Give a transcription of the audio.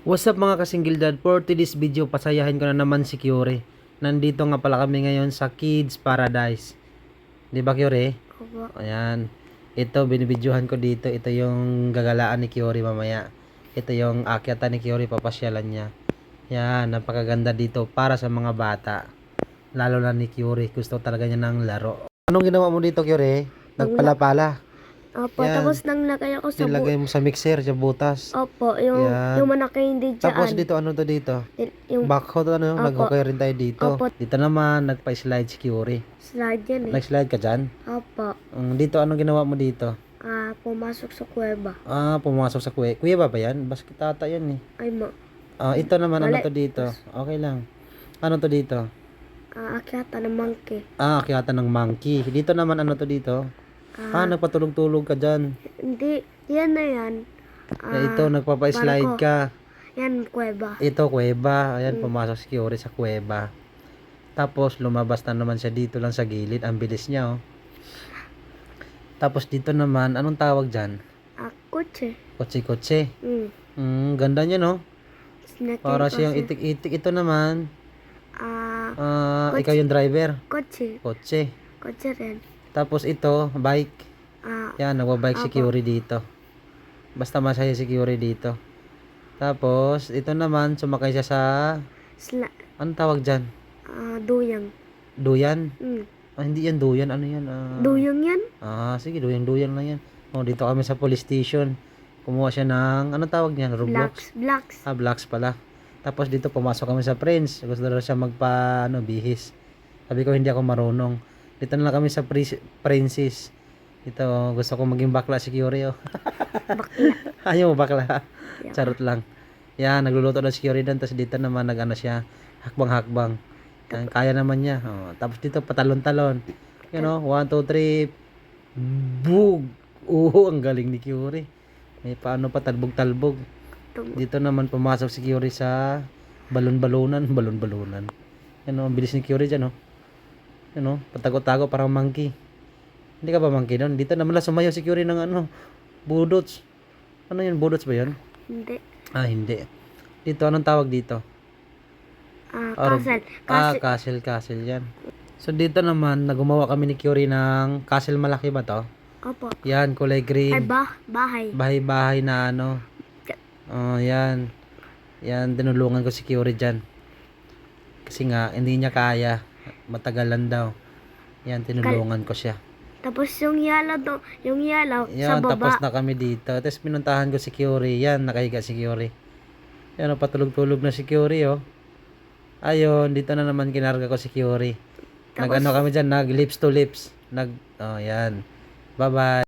What's up mga kasingildad? For today's video, pasayahin ko na naman si Kyore. Nandito nga pala kami ngayon sa Kids Paradise. Di ba Kyore? Opo. Ayan. Ito, binibidyohan ko dito. Ito yung gagalaan ni Kyore mamaya. Ito yung akyatan ni Kyore, papasyalan niya. Yan, napakaganda dito para sa mga bata. Lalo na ni Kyore, gusto talaga niya ng laro. Anong ginawa mo dito Kyore? Nagpala-pala. Opo, Yan. tapos nang lagay ako sa Nilagay mo sa mixer, sa butas. Opo, yung Yan. yung manaki hindi dyan. Tapos dito, ano to dito? Yung Backhoe to, ano? Opo. Nag-hokay rin tayo dito. Opo. Dito naman, nagpa-slide si Kyore. slide yan eh. Nag-slide ka dyan? Opo. Dito, anong ginawa mo dito? Pumasok sa kuweba. Pumasok sa kuya ba yan? Basket ata yan eh. Ay mo. Ito naman, ano Mali. to dito? Okay lang. Ano to dito? Akyata ng monkey. Akyatan ng monkey. Dito naman, ano to dito? Nagpatulog-tulog ka dyan. Hindi, yan na yan. Ito, nagpapa-slide barko. ka. Yan, kuweba. Ito, kuweba. Ayan, pumasok si Kyore sa kuweba. Tapos, lumabas na naman siya dito lang sa gilid. Ang bilis niya, oh. Tapos, dito naman, anong tawag dyan? Kotse. Kotse-kotse. Mm. Ganda niya, no? Snack Para and siyang kotse. itik-itik. Ito naman, Kotse. ikaw yung driver. Kotse. Kotse. Kotse rin. Tapos, ito, bike. Yan, nagbabike si Apo. Kyore dito. Basta masaya si Kyore dito. Tapos, ito naman, sumakay siya sa... Anong tawag dyan? Duyang. Duyan? Mm. Hindi yan duyan. Ano yan? Duyang yan? Sige, duyang lang yan. Dito kami sa police station. Kumuha siya ng, anong tawag niyan? Roblox? Blacks. Blacks pala. Tapos dito, pumasok kami sa Prince. Gusto na siya bihis. Sabi ko, hindi ako marunong. Dito na lang kami sa Princess. Dito, gusto ko maging bakla si Kyore, oh. Bakla. Ayaw mo bakla. Yeah. Charot lang. Yan, nagluluto na si Kyore doon. Tapos dito naman, nag-ano siya, hakbang-hakbang. Yan, kaya naman niya. Tapos dito, patalon-talon. You know, 1, 2, 3. Bug! Ang galing ni Kyore. May paano pa, talbog-talbog. Dito naman, pumasok si Kyore sa balon-balonan. Balon-balonan. Yan, ang bilis ni Kyore dyan, oh. Yan, patago-tago, parang monkey. Hindi ka ba monkey doon? Dito naman lang sumayaw si Kyore ng budots. Ano yun? Budots ba yun? Hindi. Hindi. Dito, anong tawag dito? Castle. Castle yan. So, dito naman, nagumawa kami ni Kyore ng castle. Malaki ba to? Opo. Yan, kulay green. Ay, bahay. Bahay-bahay na yan. Yan, tinulungan ko si Kyore dyan. Kasi nga, hindi niya kaya. Matagalan daw. Yan, tinulungan ko siya. Tapos yung yellow sa Yan, baba. tapos na kami dito. Tapos pinuntahan ko si Kyore. Yan, nakahiga si Kyore. Yan, patulog-tulog na si Kyore, oh. Ayun, dito na naman kinarga ko si Kyore. Nag-ano kami dyan, nag lips to lips. Yan. Bye-bye.